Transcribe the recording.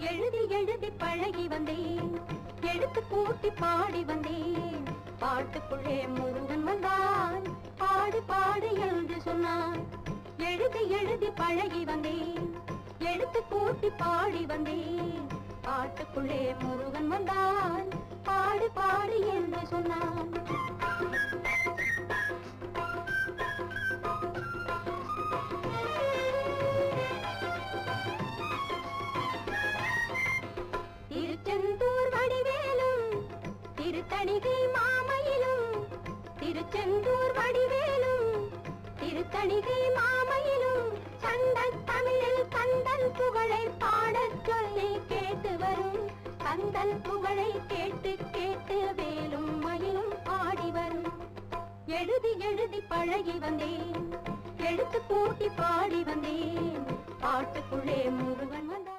எழுதி எழுதி பழகி வந்தேன், எடுத்து கூட்டி பாடி வந்தேன். பாட்டுக்குள்ளே முருகன் வந்தான், பாடு பாடு என்று சொன்னான். எழுதி எழுதி பழகி வந்தேன், எடுத்து கூட்டி பாடி வந்தேன். பாட்டுக்குள்ளே முருகன் வந்தான், பாடு பாடு என்று சொன்னான். திருச்செந்தூர் வடிவேலும் திருத்தணிகை மாமயிலும், திருச்செந்தூர் வடிவேலும் திருத்தணிகை மாமயிலும் சந்தன் தமிழில் கந்தன் புகழை பாடச் சொல்லி கேட்டு வரும். கந்தன் புகழை கேட்டு கேட்டு வேலும் மயிலும் பாடி வரும். எழுதி எழுதி பழகி வந்தேன், எடுத்து கூட்டி பாடி வந்தேன். பாட்டுக்குள்ளே முருகன் வந்தான்.